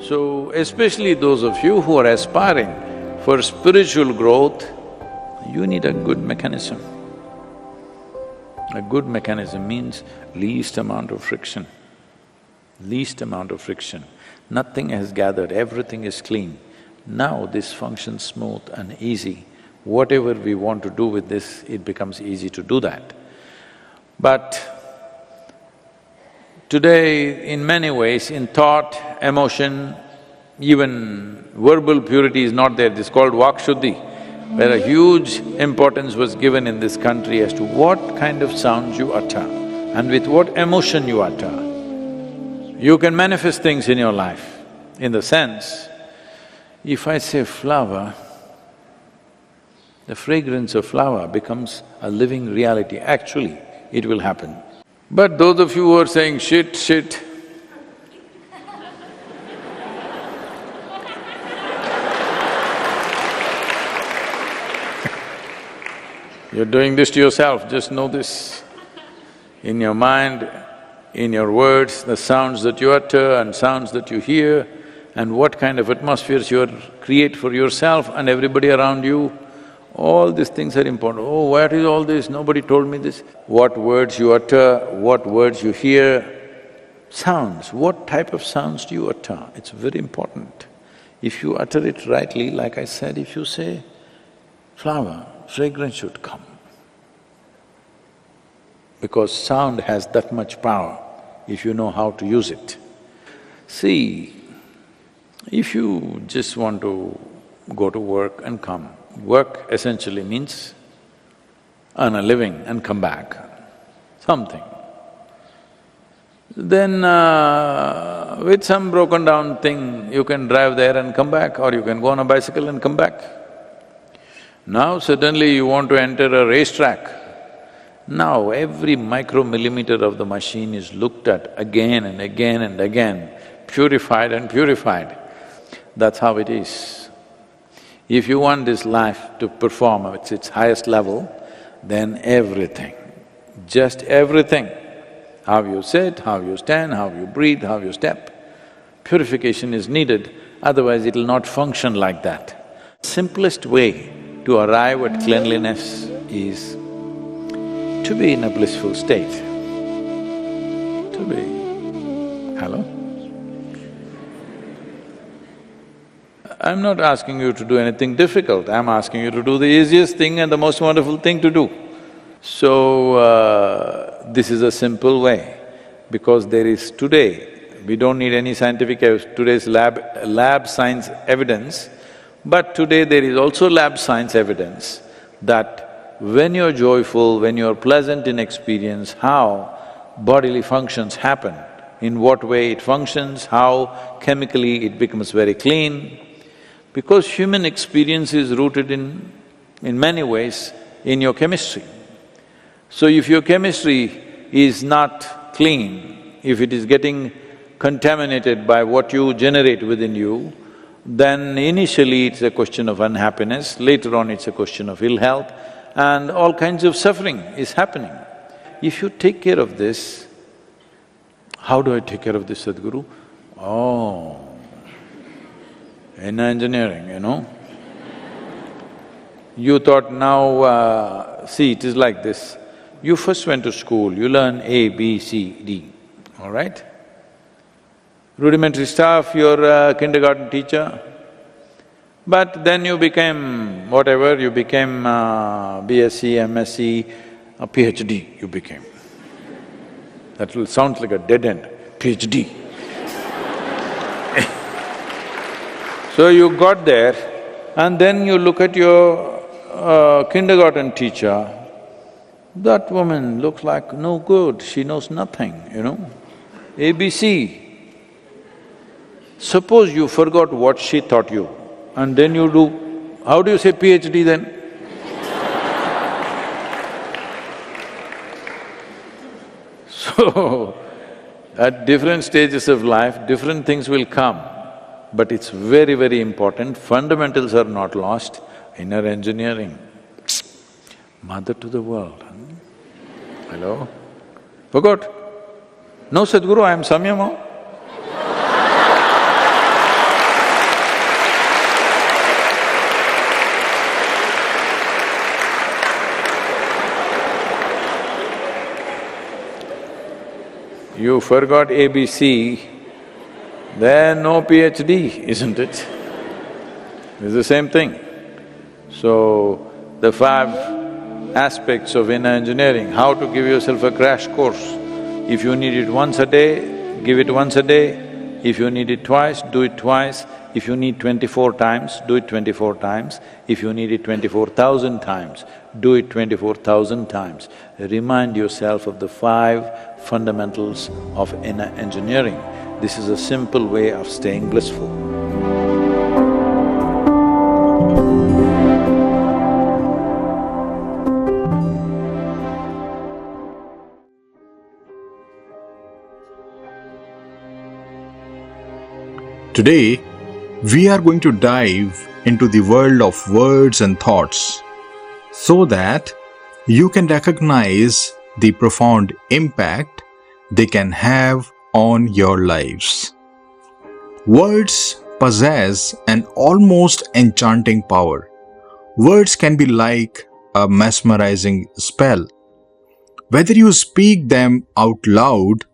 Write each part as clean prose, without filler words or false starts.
So, especially those of you who are aspiring for spiritual growth, you need a good mechanism. A good mechanism means least amount of friction. Least amount of friction. Nothing has gathered, everything is clean. Now this functions smooth and easy. Whatever we want to do with this, it becomes easy to do that. But today, in many ways, in thought, emotion, even verbal purity is not there, this is called Vakshuddhi, where a huge importance was given in this country as to what kind of sounds you utter and with what emotion you utter. You can manifest things in your life, in the sense, if I say flower, the fragrance of flower becomes a living reality. Actually, it will happen. But those of you who are saying shit, you're doing this to yourself, just know this. In your mind, in your words, the sounds that you utter and sounds that you hear, and what kind of atmospheres you create for yourself and everybody around you, all these things are important. Oh, what is all this? Nobody told me this. What words you utter, what words you hear, sounds, what type of sounds do you utter? It's very important. If you utter it rightly, like I said, if you say flower, fragrance should come. Because sound has that much power if you know how to use it. See, if you just want to go to work and come, work essentially means earn a living and come back, something. Then with some broken down thing, you can drive there and come back, or you can go on a bicycle and come back. Now suddenly you want to enter a racetrack. Now every micromillimeter of the machine is looked at again and again and again, purified and purified. That's how it is. If you want this life to perform at its highest level, then everything, just everything, how you sit, how you stand, how you breathe, how you step, purification is needed, otherwise it'll not function like that. Simplest way to arrive at cleanliness is to be in a blissful state, to be… Hello? I'm not asking you to do anything difficult, I'm asking you to do the easiest thing and the most wonderful thing to do. So, this is a simple way, because there is today, we don't need any scientific today's lab science evidence, but today there is also lab science evidence that when you're joyful, when you're pleasant in experience, how bodily functions happen, in what way it functions, how chemically it becomes very clean. Because human experience is rooted in many ways in your chemistry. So if your chemistry is not clean, if it is getting contaminated by what you generate within you, then initially it's a question of unhappiness, later on it's a question of ill health, and all kinds of suffering is happening. If you take care of this, how do I take care of this, Sadhguru? Oh, in engineering, you know. You thought now, see, it is like this. You first went to school, you learn A, B, C, D, all right? Rudimentary stuff, you're a kindergarten teacher. But then you became whatever, you became BSc, MSc, a PhD you became. That will sound like a dead end, PhD. So you got there, and then you look at your kindergarten teacher, that woman looks like no good, she knows nothing, you know, ABC. Suppose you forgot what she taught you, and then you do… How do you say PhD then? So, at different stages of life, different things will come. But it's very, very important, fundamentals are not lost. Inner engineering, mother to the world. Hello? Forgot? No, Sadhguru, I am Samyama. you forgot ABC, then no PhD, isn't it? It's the same thing. So, the 5 aspects of inner engineering, how to give yourself a crash course. If you need it once a day, give it once a day. If you need it twice, do it twice. If you need 24 times, do it 24 times. If you need it 24,000 times, do it 24,000 times. Remind yourself of the 5 fundamentals of inner engineering. This is a simple way of staying blissful. Today, we are going to dive into the world of words and thoughts so that you can recognize the profound impact they can have on your lives. Words possess an almost enchanting power. Words can be like a mesmerizing spell. Whether you speak them out loud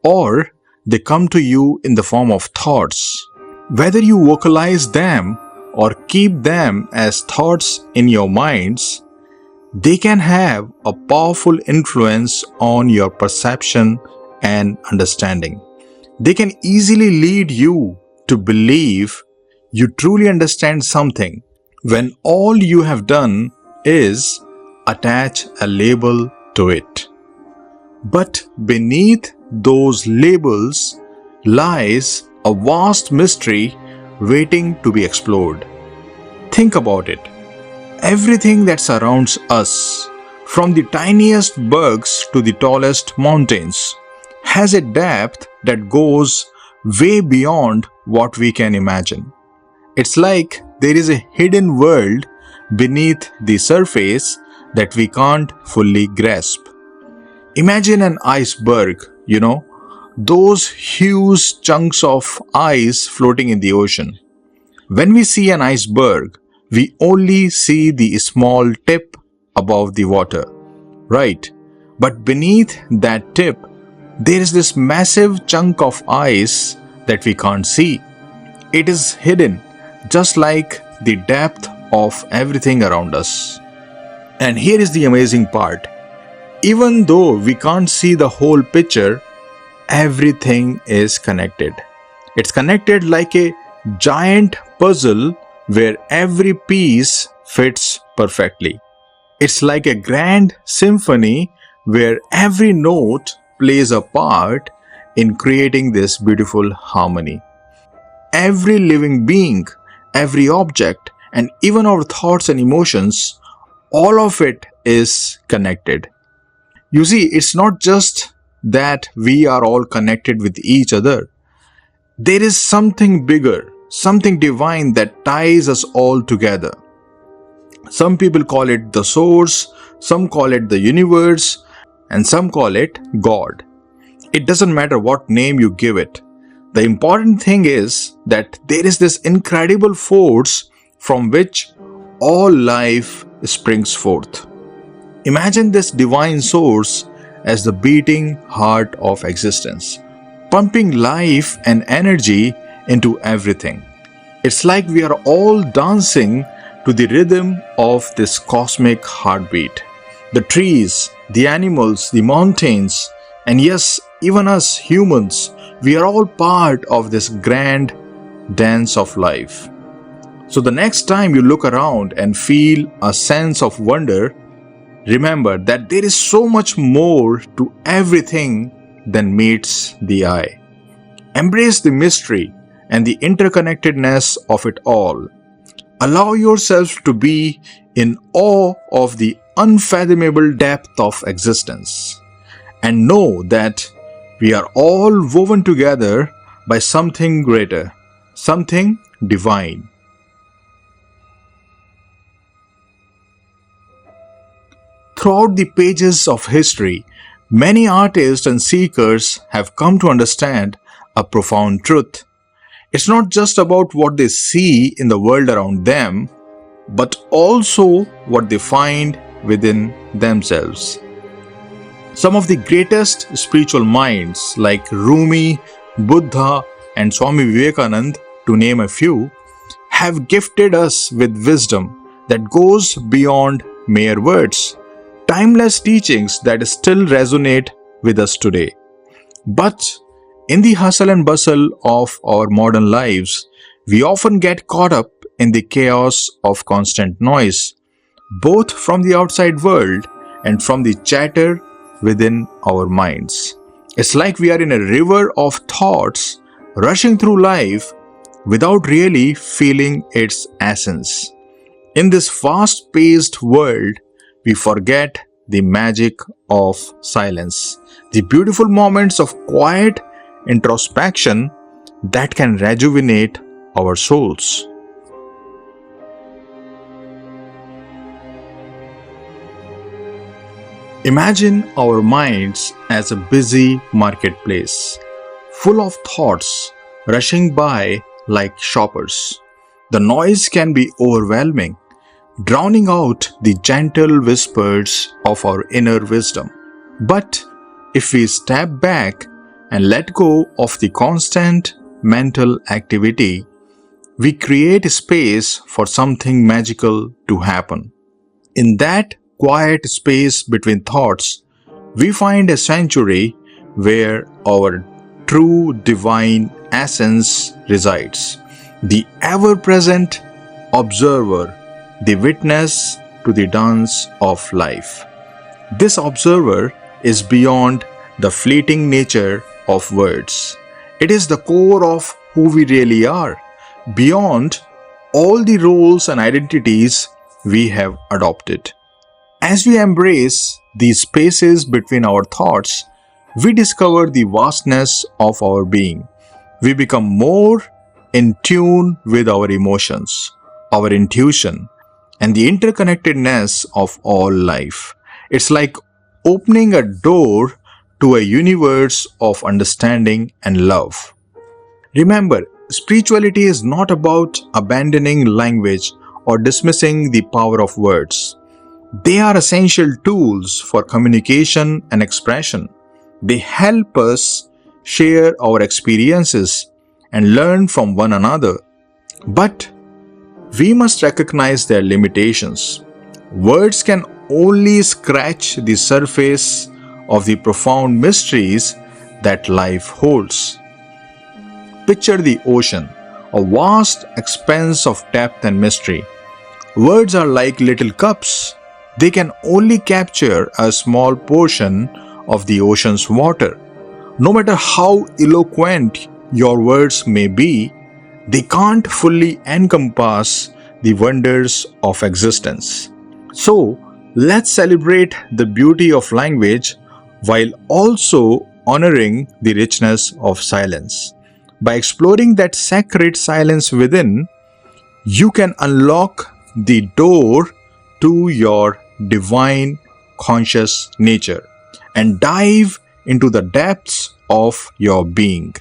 or they come to you in the form of thoughts, whether you vocalize them or keep them as thoughts in your minds, they can have a powerful influence on your perception and understanding. They can easily lead you to believe you truly understand something when all you have done is attach a label to it. But beneath those labels lies a vast mystery waiting to be explored. Think about it. Everything that surrounds us, from the tiniest bugs to the tallest mountains, has a depth that goes way beyond what we can imagine. It's like there is a hidden world beneath the surface that we can't fully grasp. Imagine an iceberg, those huge chunks of ice floating in the ocean. When we see an iceberg, we only see the small tip above the water, right? But beneath that tip, there is this massive chunk of ice that we can't see. It is hidden, just like the depth of everything around us. And here is the amazing part. Even though we can't see the whole picture, everything is connected. It's connected like a giant puzzle where every piece fits perfectly. It's like a grand symphony where every note plays a part in creating this beautiful harmony. Every living being, every object, and even our thoughts and emotions, all of it is connected. You see, it's not just that we are all connected with each other. There is something bigger, something divine that ties us all together. Some people call it the source, some call it the universe, and some call it God. It doesn't matter what name you give it. The important thing is that there is this incredible force from which all life springs forth. Imagine this divine source as the beating heart of existence, pumping life and energy into everything. It's like we are all dancing to the rhythm of this cosmic heartbeat. The trees, the animals, the mountains, and yes, even us humans, we are all part of this grand dance of life. So the next time you look around and feel a sense of wonder, remember that there is so much more to everything than meets the eye. Embrace the mystery and the interconnectedness of it all. Allow yourself to be in awe of the unfathomable depth of existence. And know that we are all woven together by something greater, something divine. Throughout the pages of history, many artists and seekers have come to understand a profound truth. It's not just about what they see in the world around them, but also what they find within themselves. Some of the greatest spiritual minds like Rumi, Buddha, and Swami Vivekanand, to name a few, have gifted us with wisdom that goes beyond mere words, timeless teachings that still resonate with us today. But in the hustle and bustle of our modern lives, we often get caught up in the chaos of constant noise, both from the outside world and from the chatter within our minds. It's like we are in a river of thoughts rushing through life without really feeling its essence. In this fast-paced world, we forget the magic of silence, the beautiful moments of quiet introspection that can rejuvenate our souls. Imagine our minds as a busy marketplace, full of thoughts rushing by like shoppers. The noise can be overwhelming, drowning out the gentle whispers of our inner wisdom. But if we step back and let go of the constant mental activity, we create space for something magical to happen. In that quiet space between thoughts, we find a sanctuary where our true divine essence resides, the ever-present observer, the witness to the dance of life. This observer is beyond the fleeting nature of words. It is the core of who we really are, beyond all the roles and identities we have adopted. As we embrace these spaces between our thoughts, we discover the vastness of our being. We become more in tune with our emotions, our intuition, and the interconnectedness of all life. It's like opening a door to a universe of understanding and love. Remember, spirituality is not about abandoning language or dismissing the power of words. They are essential tools for communication and expression. They help us share our experiences and learn from one another. But we must recognize their limitations. Words can only scratch the surface of the profound mysteries that life holds. Picture the ocean, a vast expanse of depth and mystery. Words are like little cups. They can only capture a small portion of the ocean's water. No matter how eloquent your words may be, they can't fully encompass the wonders of existence. So, let's celebrate the beauty of language while also honoring the richness of silence. By exploring that sacred silence within, you can unlock the door to your divine conscious nature and dive into the depths of your being.